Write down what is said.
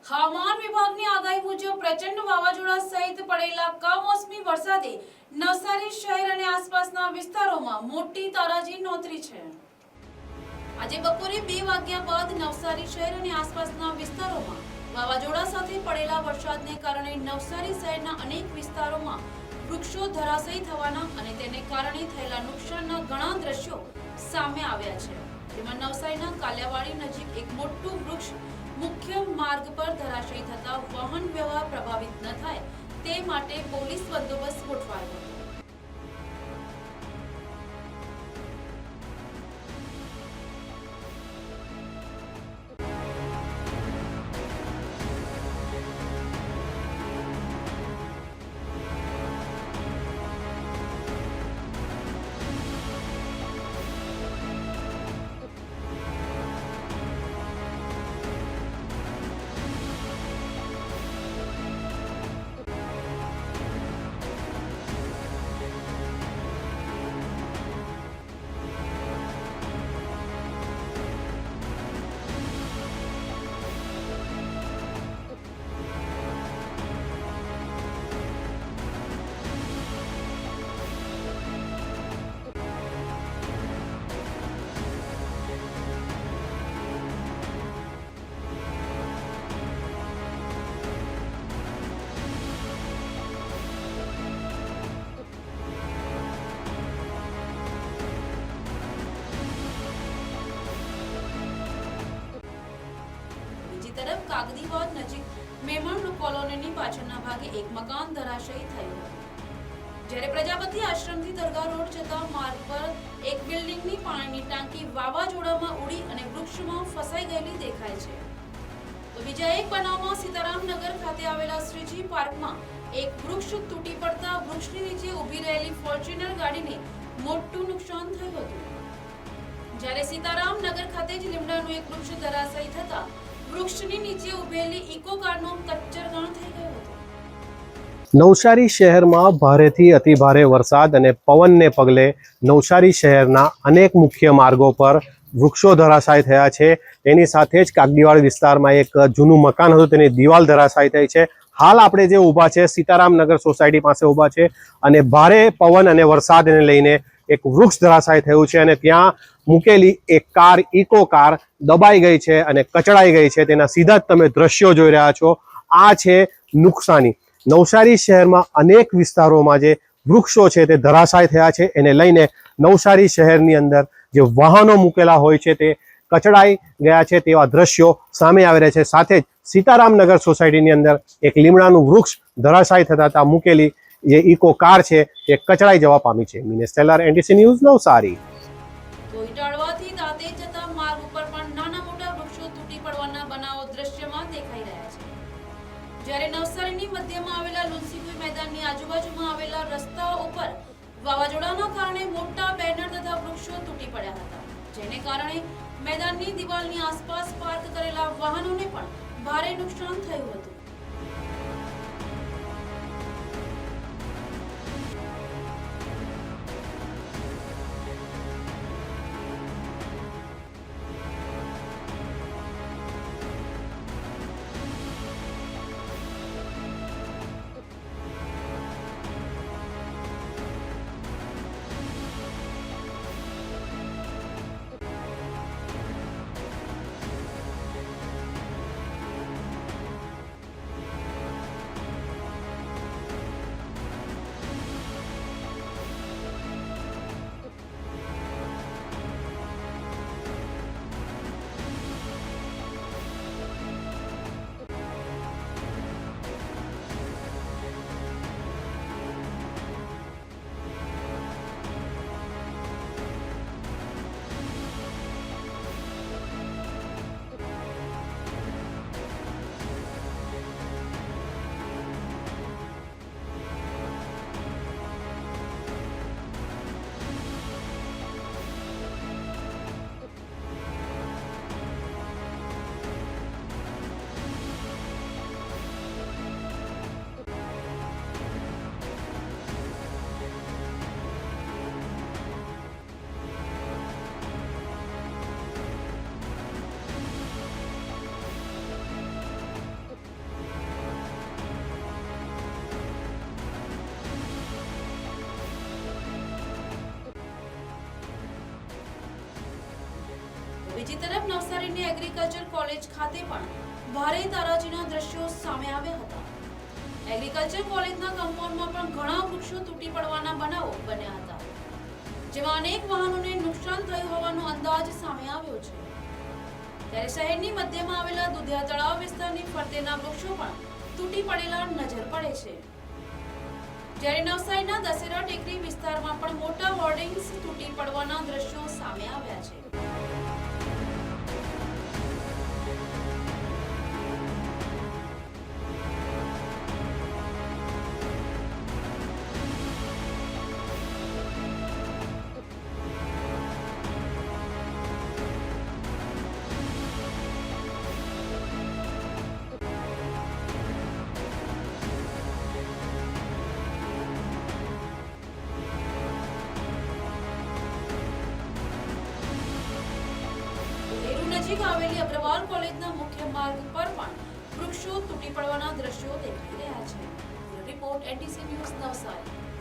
હવામાન વિભાગની આગાહી મુજબ પ્રચંડ વાવાઝોડા સહિત પડેલા કમોસમી વરસાદે નવસારી શહેર અને આસપાસના વિસ્તારોમાં મોટી તારાજી નોંધી છે। આજે બપોરે 2 વાગ્યા બાદ નવસારી શહેર અને આસપાસના વિસ્તારોમાં વાવાઝોડા સાથે પડેલા વરસાદને કારણે નવસારી શહેરના અનેક વિસ્તારોમાં વૃક્ષો ધરાશયી થવાના અને તેને કારણે થયેલા નુકસાનના ઘણા દ્રશ્યો સામે આવ્યા છે। જેમાં નવસારીના કાલિયાવાડી નજીક એક મોટું વૃક્ષ મુખ્ય માર્ગ પર ધરાશયી થતા વાહન વ્યવહાર પ્રભાવિત ન થાય તે માટે પોલીસ બંદોબસ્ત ગોઠવાયો હતો। तरफ कागदीवाद नजीक मेमण कॉलोनी पाछळना भागे एक मकान धराशयी थयुं हतुं। જ્યારે પ્રજાપતિ આશ્રમથી દરગાહ રોડ જતા માર્ગ પર એક બિલ્ડિંગની પાણીની ટાંકી વાવાઝોડામાં ઉડી અને વૃક્ષમાં ફસાઈ ગયેલી દેખાય છે। તો બીજા એક બનાવમાં સીતારામનગર ખાતે આવેલા શ્રીજી પાર્કમાં એક વૃક્ષ તૂટી પડતા વૃક્ષની નીચે ઊભી રહેલી ફોર્ચ્યુનર ગાડીને મોટું નુકસાન થયું હતું। જ્યારે સીતારામનગર ખાતે જ લીમડાનું એક વૃક્ષ ધરાશયી થતા વૃક્ષની નીચે ઉભેલી ઇકો કારનો કચ્ચરગાણ થઈ ગયો હતો। નવસારી શહેરમાં ભારેથી અતિભારે વરસાદ અને પવનને પગલે નવસારી શહેરના અનેક મુખ્ય માર્ગો પર વૃક્ષો ધરાશાયી થયા છે। તેની સાથે જ કાગડીવાડ વિસ્તારમાં એક જૂનું મકાન હતું તેની દિવાલ ધરાશાયી થઈ છે। હાલ આપણે જે ઊભા છે સીતારામનગર સોસાયટી પાસે ઊભા છે અને ભારે પવન અને વરસાદને લઈને એક વૃક્ષ ધરાશાયી થયું છે અને ત્યાં મૂકેલી એક કાર ઇકો કાર દબાઈ ગઈ છે અને કચડાઈ ગઈ છે। તેના સીધા જ તમે દ્રશ્યો જોઈ રહ્યા છો। આ છે નુકસાની। નવસારી શહેરમાં અનેક વિસ્તારોમાં જે વૃક્ષો છે તે ધરાશાયી થયા છે। એને લઈને નવસારી શહેરની અંદર જે વાહનો મૂકેલા હોય છે તે કચડાઈ ગયા છે તેવા દ્રશ્યો સામે આવી રહ્યા છે। સાથે જ સીતારામનગર સોસાયટીની અંદર એક લીમડાનું વૃક્ષ ધરાશાયી થતા મૂકેલી જે ઇકો કાર છે તે કચડાઈ જવા પામી છે। Minesh Tailor, NTC news, Navsari. કોઈટાળવાથી દાંતે જતા માર્ગ ઉપર પણ નાના મોટા વૃક્ષો તૂટી પડવાના બનાવો દ્રશ્યમાં દેખાઈ રહ્યા છે। જ્યારે નવસારીની મધ્યમાં આવેલા લુન્સીકુઈ મેદાનની આજુબાજુમાં આવેલા રસ્તાઓ ઉપર વાવાઝોડાના કારણે મોટા બેનર તથા વૃક્ષો તૂટી પડ્યા હતા। જેને કારણે મેદાનની દિવાલની આસપાસ પાર્ક કરેલા વાહનોને પણ ભારે નુકસાન થયું હતું। બીજી તરફ નવસારીની એગ્રીકલ્ચર કોલેજ ખાતે પણ ભારે તારાજીના દ્રશ્યો સામે આવ્યા હતા. એગ્રીકલ્ચર કોલેજના કમ્પાઉન્ડમાં પણ ઘણા વૃક્ષો તૂટી પડવાના બનાવો બન્યા હતા, જેમાં અનેક વાહનોને નુકસાન થયું હોવાનો અંદાજ સામે આવ્યો છે. ત્યારે શહેરની મધ્યમાં આવેલા દુધિયા તળાવ વિસ્તારની ફરતેના વૃક્ષો પણ તૂટી પડેલા નજર પડે છે. જ્યારે નવસારીના દશેરા ટેકરી વિસ્તારમાં પણ મોટા હોર્ડિંગ્સ તૂટી પડવાના દ્રશ્યો સામે આવ્યા છે. નજીક આવેલી અગ્રવાલ કોલેજના મુખ્ય માર્ગ પર પણ વૃક્ષો તૂટી પડવાના દ્રશ્યો દેખાઈ રહ્યા છે. Report NTC news Navsari.